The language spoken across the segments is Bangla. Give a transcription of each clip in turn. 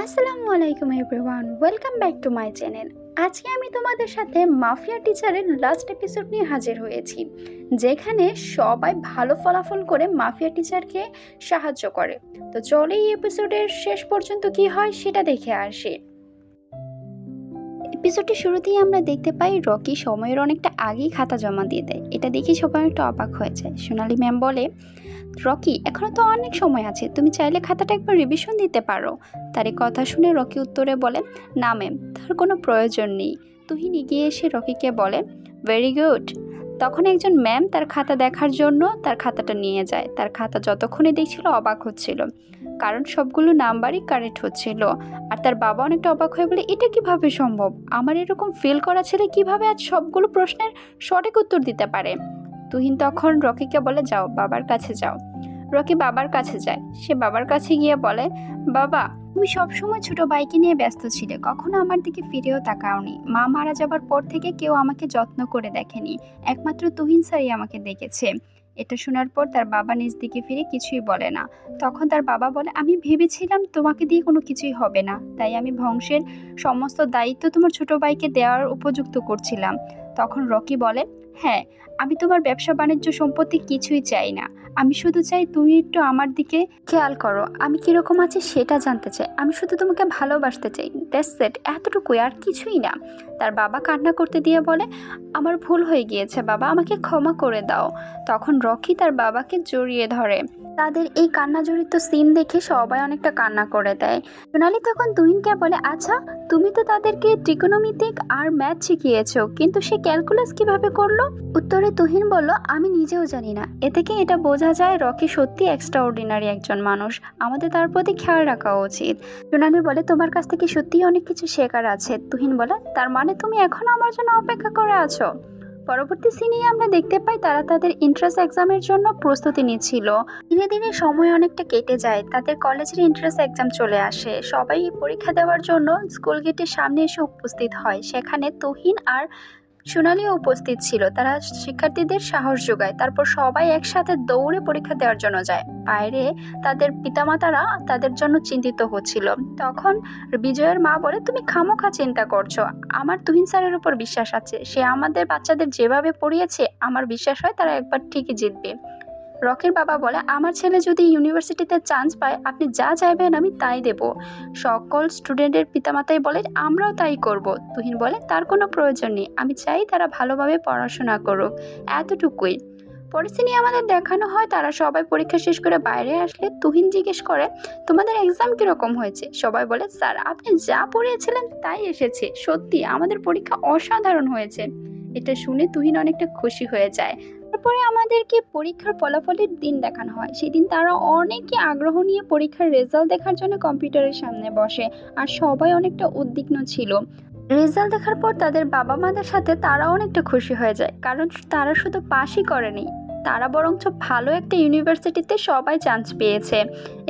আসসালামু আলাইকুম everyone, welcome back to my channel. আজকে আমি তোমাদের সাথে মাফিয়া টিচারের লাস্ট এপিসোড নিয়ে হাজির হয়েছি, যেখানে সবাই ভালো ফলাফল করে মাফিয়া টিচারকে সাহায্য করে। তো চলো এই এপিসোডের শেষ পর্যন্ত কি হয় সেটা দেখে আসি। এপিসোডের শুরুতেই আমরা দেখতে পাই রকি সময়ের অনেকটা আগেই খাতা জমা দিয়ে দেয়। এটা দেখে সবাই একটা অবাক হয়ে যায়। সোনালি ম্যাম বলে, রকি এখনো তো অনেক সময় আছে, তুমি চাইলে খাতাটা একবার রিভিশন দিতে পারো। তার এই কথা শুনে রকি উত্তরে বলে, না ম্যাম, তার কোনো প্রয়োজন নেই। তুহিন এগিয়ে এসে রকিকে বলে, ভেরি গুড। তখন একজন ম্যাম তার খাতা দেখার জন্য তার খাতাটা নিয়ে যায়। তার খাতা যতক্ষণে দেখছিল অবাক হচ্ছিল, কারণ সবগুলো নাম্বারই কারেক্ট হচ্ছিল। আর তার বাবা অনেকটা অবাক হয়ে বলে, এটা কিভাবে সম্ভব? আমার এরকম ফেল করা ছেলে কিভাবে আজ সবগুলো প্রশ্নের সঠিক উত্তর দিতে পারে? তুহিন তখন রকিকে বলে, যাও বাবার কাছে যাও। রকি বাবার কাছে যায়। সে বাবার কাছে গিয়ে বলে, বাবা, তুমি সবসময় ছোট ভাইকে নিয়ে ব্যস্ত ছিলে, কখনো আমার দিকে ফিরেও তাকাওনি। মা মারা যাবার পর থেকে কেউ আমাকে যত্ন করে দেখেনি, একমাত্র তুহিন স্যারই আমাকে দেখেছে। এটা শোনার পর তার বাবা নিজ দিকে ফিরে কিছুই বলে না। তখন তার বাবা বলে, আমি ভেবেছিলাম তোমাকে দিয়ে কোনো কিছুই হবে না, তাই আমি বংশের সমস্ত দায়িত্ব তোমার ছোট ভাইকে দেওয়ার উপযুক্ত করছিলাম। তখন রকি বলে, হ্যাঁ, আমি তোমার ব্যবসা বাণিজ্য সম্পত্তি কিছুই চাই না, আমি শুধু চাই তুমি একটু আমার দিকে খেয়াল করো, আমি কিরকম আছি সেটা জানতে চাই, আমি শুধু তোমাকে ভালোবাসতে চাই, দ্যাটস ইট, এতটুকুই, আর কিছুই না। তার বাবা কান্না করতে দিয়ে বলে, আমার ভুল হয়ে গিয়েছে বাবা, আমাকে ক্ষমা করে দাও। তখন রকি তার বাবাকে জড়িয়ে ধরে। তাদের এই কান্না জড়িত সিন দেখে সবাই অনেকটা কান্না করে দেয়। সোনালি তখন তুহিনকে বলে, আচ্ছা, তুমি তো তাদেরকে ট্রিকোনোমিতিক আর ম্যাথ শিখিয়েছো, কিন্তু সে ক্যালকুলাস কিভাবে করলো? উত্তরে তুহিন বলল, আমি নিজেও জানি না। এ থেকে এটা বোঝা যায় রকি সত্যি এক্সট্রা অর্ডিনারি একজন মানুষ, আমাদের তার প্রতি খেয়াল রাখা উচিত। সোনালি বলে, তোমার কাছ থেকে সত্যিই অনেক কিছু শেখার আছে। তুহিন বলে, তার মানে তুমি এখনো আমার জন্য অপেক্ষা করে আছো? পরবর্তী সিনেই আমরা দেখতে পাই তারা তাদের এন্ট্রান্স এক্সামের জন্য প্রস্তুতি নিচ্ছিল। ধীরে ধীরে সময় অনেকটা কেটে যায়, তাদের কলেজের এন্ট্রান্স এক্সাম চলে আসে। সবাই পরীক্ষা দেওয়ার জন্য স্কুল গেটের সামনে এসে উপস্থিত হয়। সেখানে তুহিন আর সোনালিও উপস্থিত ছিল। তারা শিক্ষার্থীদের সাহস যোগায়, তারপর সবাই একসাথে দৌড়ে পরীক্ষা দেওয়ার জন্য যায়। বাইরে তাদের পিতামাতারা তাদের জন্য চিন্তিত হচ্ছিল। তখন বিজয়ের মা বলে, তুমি খামোখা চিন্তা করছো, আমার তুহিন স্যারের উপর বিশ্বাস আছে, সে আমাদের বাচ্চাদের যেভাবে পড়িয়েছে আমার বিশ্বাস হয় তারা একবার ঠিকই জিতবে। রকির বাবা বলে, আমার ছেলে যদি ইউনিভার্সিটিতে চান্স পায় আপনি যা চাইবেন আমি তাই দেব। সকল স্টুডেন্টের পিতামাতাই বলে, আমরাও তাই করব। তুহিন বলে, তার কোনো প্রয়োজন নেই, আমি চাই তারা ভালোভাবে পড়াশোনা করুক, এতটুকুই। পরিস্থিতি নিয়ে আমাদের দেখানো হয় তারা সবাই পরীক্ষা শেষ করে বাইরে আসলে তুহিন জিজ্ঞেস করে, তোমাদের এক্সাম কিরকম হয়েছে? সবাই বলে, স্যার আপনি যা পড়িয়েছিলেন তাই এসেছে, সত্যি আমাদের পরীক্ষা অসাধারণ হয়েছে। এটা শুনে তুহিন অনেকটা খুশি হয়ে যায়। তারপরে আমাদেরকে পরীক্ষার ফলাফলের দিন দেখানো হয়। সেদিন তারা অনেকে আগ্রহ নিয়ে পরীক্ষার রেজাল্ট দেখার জন্য কম্পিউটারের সামনে বসে, আর সবাই অনেকটা উদ্বিগ্ন ছিল। রেজাল্ট দেখার পর তাদের বাবা মাদের সাথে তারা অনেকটা খুশি হয়ে যায়, কারণ তারা শুধু পাসই করেনি, তারা বরঞ্চ ভালো একটা ইউনিভার্সিটিতে সবাই চান্স পেয়েছে।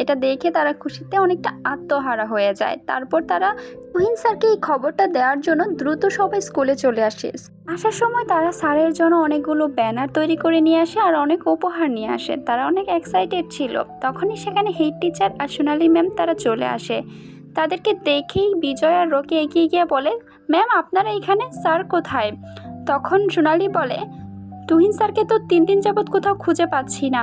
এটা দেখে তারা খুশিতে অনেকটা আত্মহারা হয়ে যায়। তারপর তারা তুহিন স্যারকে এই খবরটা দেওয়ার জন্য দ্রুত সবাই স্কুলে চলে আসে। আসার সময় তারা স্যারের জন্য অনেকগুলো ব্যানার তৈরি করে নিয়ে আসে আর অনেক উপহার নিয়ে আসে। তারা অনেক এক্সাইটেড ছিল। তখনই সেখানে হেড টিচার আর সোনালি ম্যাম তারা চলে আসে। তাদেরকে দেখেই বিজয় আর রকি এগিয়ে গিয়ে বলে, ম্যাম আপনারা এখানে, স্যার কোথায়? তখন সোনালি বলে, তুহিন স্যারকে তো 3 দিন যাবৎ কোথাও খুঁজে পাচ্ছি না,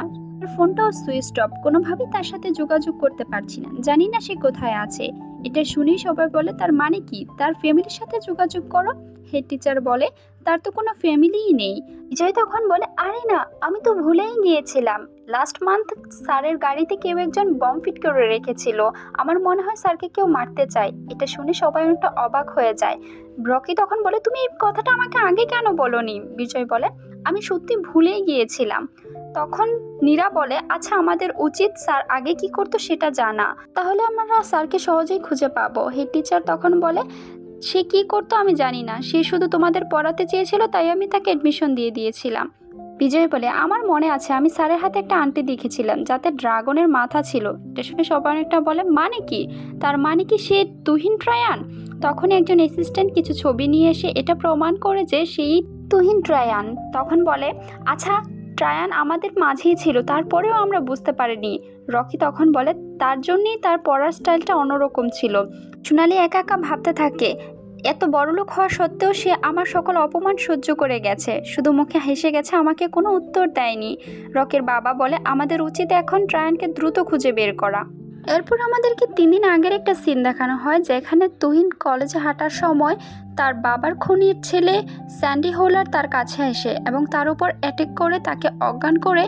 ফোনটাও সুইচ অফ, কোনোভাবেই তার সাথে যোগাযোগ করতে পারছি না, জানি না সে কোথায় আছে। এটা শুনেই সবাই বলে, তার মানে কি, তার ফ্যামিলির সাথে যোগাযোগ করো। হেড টিচার বলে, তার তো কোনো ফ্যামিলিই নেই। বিজয় তখন বলে, আরে না, আমি তো ভুলেই গিয়েছিলাম, লাস্ট মান্থ স্যারের গাড়িতে কেউ একজন বম ফিট করে রেখেছিল, আমার মনে হয় স্যারকে কেউ মারতে চায়। এটা শুনে সবাই অনেকটা অবাক হয়ে যায়। রকি তখন বলে, তুমি এই কথাটা আমাকে আগে কেন বলোনি? বিজয় বলে, আমি সত্যি ভুলেই গিয়েছিলাম। তখন নীরা বলে, আচ্ছা আমাদের উচিত স্যার আগে কি করতো সেটা জানা, তাহলে আমরা স্যারকে সহজেই খুঁজে পাবো। হেড টিচার তখন বলে, সে কি করতো আমি জানি না, সে শুধু তোমাদের পড়াতে চেয়েছিল, তাই আমি তাকে অ্যাডমিশন দিয়ে দিয়েছিলাম। বিজয় বলে, আমার মনে আছে আমি স্যারের হাতে একটা আংটি দেখেছিলাম যাতে ড্রাগনের মাথা ছিল। এটা শুনে সবাই অনেকটা বলে, মানে কি, তার মানে কি সে তুহিন ট্রায়ান? তখন একজন অ্যাসিস্ট্যান্ট কিছু ছবি নিয়ে এসে এটা প্রমাণ করে যে সেই তুহিন ট্রায়ান। তখন বলে, আচ্ছা ট্রায়ান আমাদের মাঝেই ছিল, তারপরেও আমরা বুঝতে পারিনি। রকি তখন বলে তার জন্যই তার পড়ার স্টাইলটা অন্যরকম ছিল। সোনালি একা একা ভাবতে থাকে, এত বড়লোক হওয়া সত্ত্বেও সে আমার সকল অপমান সহ্য করে গেছে, শুধু মুখে হেসে গেছে, আমাকে কোনো উত্তর দেয়নি। রকির বাবা বলে আমাদের উচিত এখন ট্রায়ানকে দ্রুত খুঁজে বের করা। এরপর আমাদেরকে 3 দিন আগের একটা সিন দেখানো হয়, যেখানে তুহিন কলেজে হাঁটার সময় তার বাবার খুনির ছেলে স্যান্ডি হোলার তার কাছে আসে এবং তার উপর অ্যাটাক করে তাকে অজ্ঞান করে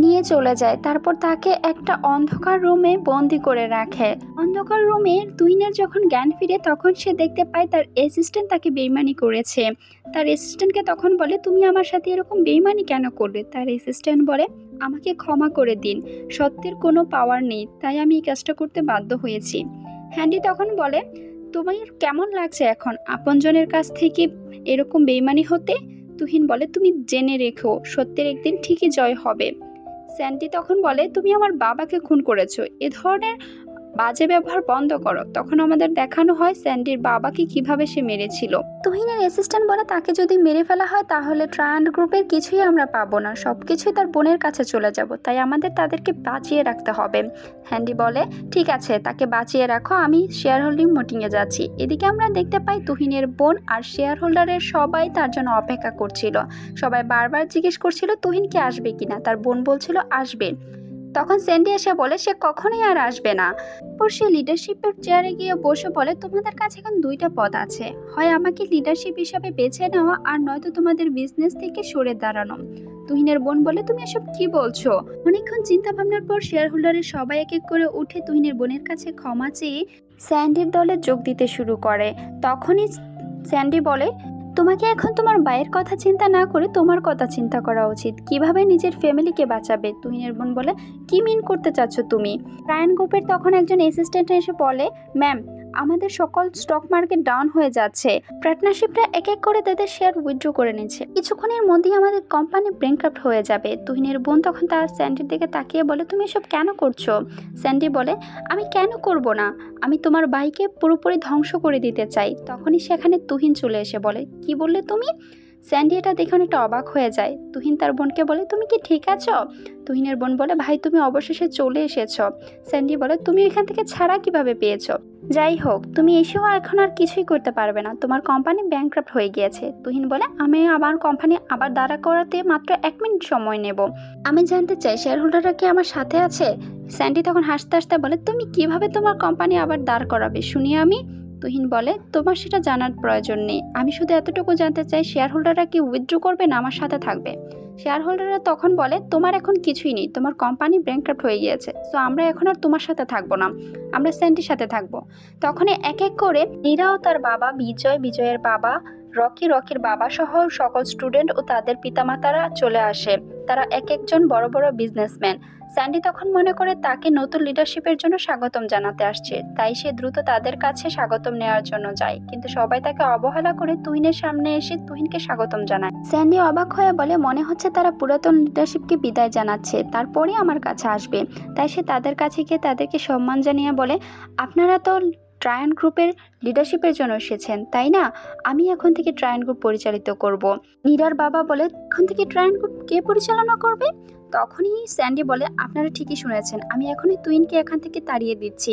নিয়ে চলে যায়। তারপর তাকে একটা অন্ধকার রুমে বন্দি করে রাখে। অন্ধকার রুমে তুহিনের যখন জ্ঞান ফিরে তখন সে দেখতে পায় তার অ্যাসিস্ট্যান্ট তাকে বেইমানি করেছে। তার অ্যাসিস্ট্যান্টকে তখন বলে তুমি আমার সাথে এরকম বেইমানি কেন করবে? তার অ্যাসিস্ট্যান্ট বলে আমাকে ক্ষমা করে দিন, সত্যের কোনো পাওয়ার নেই, তাই আমি এই কাজটা করতে বাধ্য হয়েছি। হ্যান্ডি তখন বলে তোমার কেমন লাগছে এখন আপনজনের কাছ থেকে এরকম বেইমানি হতে? তুহিন বলে তুমি জেনে রেখো, সত্যের একদিন ঠিকই জয় হবে। স্যান্ডি তখন বলে তুমি আমার বাবাকে খুন করেছো, এ ধরনের বাজে ব্যবহার বন্ধ করো। তখন আমাদের দেখানো হয় স্যান্ডির বাবাকে কিভাবে সে মেরেছিল। তুহিনের অ্যাসিস্ট্যান্ট বলে তাকে যদি মেরে ফেলা হয় তাহলে ট্রায়ান্ট গ্রুপের কিছুই আমরা পাবো না, সবকিছুই তার বোনের কাছে চলে যাব, তাই আমাদের তাদেরকে বাঁচিয়ে রাখতে হবে। হ্যান্ডি বলে ঠিক আছে, তাকে বাঁচিয়ে রাখো, আমি শেয়ার হোল্ডিং মিটিংয়ে যাচ্ছি। এদিকে আমরা দেখতে পাই তুহিনের বোন আর শেয়ার হোল্ডারের সবাই তার জন্য অপেক্ষা করছিল। সবাই বারবার জিজ্ঞেস করছিল তুহিন কি আসবে কিনা, তার বোন বলছিল আসবে। তখন স্যান্ডি এসে বলে সে কখনোই আর আসবে না। পর সে লিডারশিপের চেয়ারে গিয়ে বসে বলে তোমাদের কাছে এখন 2টা পথ আছে, হয় আমাকে লিডারশিপ হিসাবে বেছে নেওয়া আর নয়তো তোমাদের বিজনেস থেকে সরে দাঁড়ানো। তুহিনের বোন বলে তুমি এসব কি বলছো? অনেকক্ষণ চিন্তা ভাবনার পর শেয়ার হোল্ডারের সবাই এক এক করে উঠে তুহিনের বোনের কাছে ক্ষমা চেয়ে স্যান্ডির দলে যোগ দিতে শুরু করে। তখনই স্যান্ডি বলে তোমাকে এখন তোমার ভাইয়ের কথা চিন্তা না করে তোমার কথা চিন্তা করা উচিত, কিভাবে নিজের ফ্যামিলিকে বাঁচাবে। তুহিনের বোন বলে কি মিন করতে চাচ্ছ তুমি? ট্রায়ান গ্রুপের তখন একজন অ্যাসিস্ট্যান্ট এসে বলে ম্যাম আমাদের সকল স্টক মার্কেট ডাউন হয়ে যাচ্ছে, পার্টনারশিপরা এক এক করে তাদের শেয়ার উইথড্র করে নিচ্ছে, কিছুক্ষণের মধ্যেই আমাদের কোম্পানি ব্যাংক্রাফট হয়ে যাবে। তুহিনের বোন তখন তার স্যান্ডির দিকে তাকিয়ে বলে তুমি এসব কেন করছো? স্যান্ডি বলে আমি কেন করব না, আমি তোমার ভাইকে পুরোপুরি ধ্বংস করে দিতে চাই। তখনই সেখানে তুহিন চলে এসে বলে কি বললে তুমি? স্যান্ডি এটা দেখে অনেকটা অবাক হয়ে যায়। তুহিন তার বোনকে বলে তুমি কি ঠিক আছো? তুহিনের বোন বলে ভাই তুমি অবশেষে চলে এসেছো। স্যান্ডি বলে তুমি এখান থেকে ছাড়া কিভাবে পেয়েছো? যাই হোক তুমি এসেও এখন আর কিছুই করতে পারবে না, তোমার কোম্পানি ব্যাংক্রাফট হয়ে গিয়েছে। তুহিন বলে আমি আমার কোম্পানি আবার দাঁড়া করাতে মাত্র 1 মিনিট সময় নেব। আমি জানতে চাই শেয়ার হোল্ডাররা কি আমার সাথে আছে? স্যান্ডি তখন হাসতে হাসতে বলে তুমি কিভাবে তোমার কোম্পানি আবার দাঁড় করাবে শুনি আমি? তুহিন বলে তোমার সেটা জানার প্রয়োজন নেই, আমি শুধু এতটুকু জানতে চাই শেয়ার হোল্ডাররা কি উইথড্র করবে না আমার সাথে থাকবে। শেয়ার হোল্ডাররা তখন বলে তোমার এখন কিছুই নেই, তোমার কোম্পানি ব্যাংক্রাফট হয়ে গিয়েছে, সো আমরা এখন আর তোমার সাথে থাকবো না, আমরা স্যান্ডির সাথে থাকবো। তখনই এক এক করে নীরা ও তার বাবা বিজয়, বিজয়ের বাবা রকি, রকির বাবা সহ সকল স্টুডেন্ট ও তাদের পিতামাতারা চলে আসে। তারা এক একজন বড় বড় বিজনেসম্যান। স্যান্ডি তখন মনে করে তাকে নতুন লিডারশিপের জন্য স্বাগতম জানাতে আসছে, তাই সে দ্রুত তাদের কাছে স্বাগতম নেওয়ার জন্য যায়, কিন্তু সবাই তাকে অবহেলা করে তুহিনের সামনে এসে তুহিনকে স্বাগতম জানায়। স্যান্ডি অবাক হয়ে বলে মনে হচ্ছে তারা পুরাতন লিডারশিপকে বিদায় জানাচ্ছে, তারপরে আমার কাছে আসবে। তাই সে তাদের কাছে গিয়ে তাদেরকে সম্মান জানিয়ে বলে আপনারা তো ট্রায়ান গ্রুপের লিডারশিপের জন্য এসেছেন তাই না? আমি এখন থেকে ট্রায়ান গ্রুপ পরিচালিত করব। নীরার বাবা বলে এখন থেকে ট্রায়ান গ্রুপ কে পরিচালনা করবে? তখনই স্যান্ডি বলে আপনারা ঠিকই শুনেছেন, আমি এখনই তুহিনকে এখান থেকে তাড়িয়ে দিচ্ছি।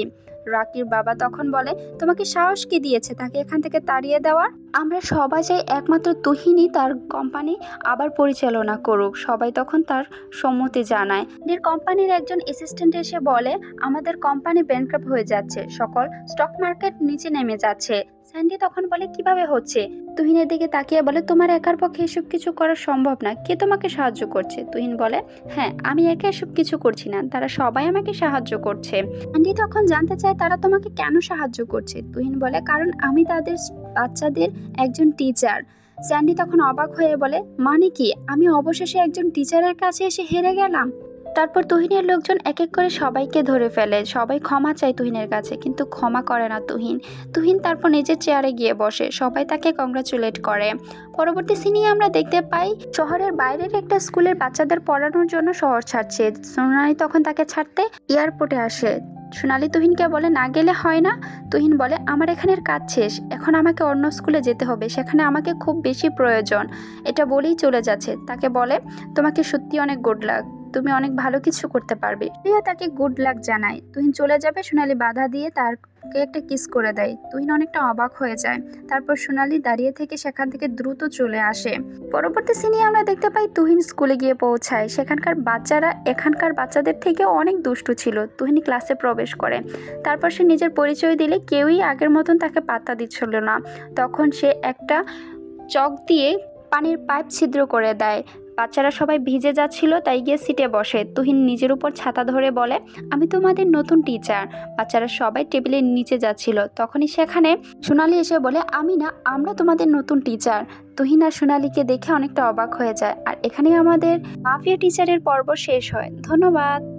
রাকির বাবা তখন বলে তোমাকে সাহস কে দিয়েছে তাকে এখান থেকে তাড়িয়ে দেওয়ার? আমরা সবাই চাই একমাত্র তুহিনই তার কোম্পানি আবার পরিচালনা করুক। সবাই তখন তার সম্মতি জানায়। কোম্পানির একজন অ্যাসিস্ট্যান্ট এসে বলে আমাদের কোম্পানি ব্যাংক্রাফট হয়ে যাচ্ছে, সকল স্টক মার্কেট নিচে নেমে যাচ্ছে। স্যান্ডি তখন বলে কিভাবে হচ্ছে? তুহিনের দিকে তাকিয়ে বলে তোমার একার পক্ষে এসব কিছু করা সম্ভব না, কে তোমাকে সাহায্য করছে? তুহিন বলে হ্যাঁ আমি একা এসব কিছু করছি না, তারা সবাই আমাকে সাহায্য করছে। স্যান্ডি তখন জানতে চায় তারা তোমাকে কেন সাহায্য করছে? তুহিন বলে কারণ আমি তাদের বাচ্চাদের একজন টিচার। স্যান্ডি তখন অবাক হয়ে বলে মানে কি, আমি অবশেষে একজন টিচারের কাছে এসে হেরে গেলাম? তারপর তুহিনের লোকজন এক এক করে সবাইকে ধরে ফেলে, সবাই ক্ষমা চায় তুহিনের কাছে, কিন্তু ক্ষমা করে না তুহিন। তুহিন তারপর নিজের চেয়ারে গিয়ে বসে, সবাই তাকে কংগ্রাচুলেট করে। পরবর্তী সিনে আমরা দেখতে পাই শহরের বাইরের একটা স্কুলের বাচ্চাদের পড়ানোর জন্য শহর ছাড়ছে। সোনালি তখন তাকে ছাড়তে এয়ারপোর্টে আসে। সোনালি তুহিনকে বলে না গেলে হয় না। তুহিন বলে আমার এখানের কাজ শেষ, এখন আমাকে অন্য স্কুলে যেতে হবে, সেখানে আমাকে খুব বেশি প্রয়োজন। এটা বলেই চলে যাচ্ছে। তাকে বলে তোমাকে সত্যি অনেক গুড লাক, তুমি অনেক ভালো কিছু করতে পারবে। প্রিয়া তাকে গুড লাক জানায়। তুহিন চলে যাবে, সোনালি বাধা দিয়ে তারকে একটা কিস করে দেয়। তুহিন অনেকটা অবাক হয়ে যায়। তারপর সোনালি দাঁড়িয়ে থেকে সেখান থেকে দ্রুত চলে আসে। পরবর্তী সিনে আমরা দেখতে পাই তুহিন স্কুলে গিয়ে পৌঁছায়। সেখানকার বাচ্চারা এখানকার বাচ্চাদের থেকে অনেক দুষ্টু ছিল। তুহিন ক্লাসে প্রবেশ করে। তারপর সে নিজের পরিচয় দিলে কেউই আগের মতন তাকে পাত্তা দিচ্ছিল না। তখন সে একটা চক দিয়ে পানির পাইপ ছিদ্র করে দেয়। বাচ্চারা সবাই ভিজে যাচ্ছিল, তাই গিয়ে সিটে বসে। তুহিন নিজের উপর ছাতা ধরে বলে আমি তোমাদের নতুন টিচার। বাচ্চারা সবাই টেবিলের নিচে যাচ্ছিল। তখনই সেখানে সোনালি এসে বলে আমি না, আমরা তোমাদের নতুন টিচার। তুহিন আর সোনালিকে দেখে অনেকটা অবাক হয়ে যায়। আর এখানে আমাদের মাফিয়া টিচারের পর্ব শেষ হয়। ধন্যবাদ।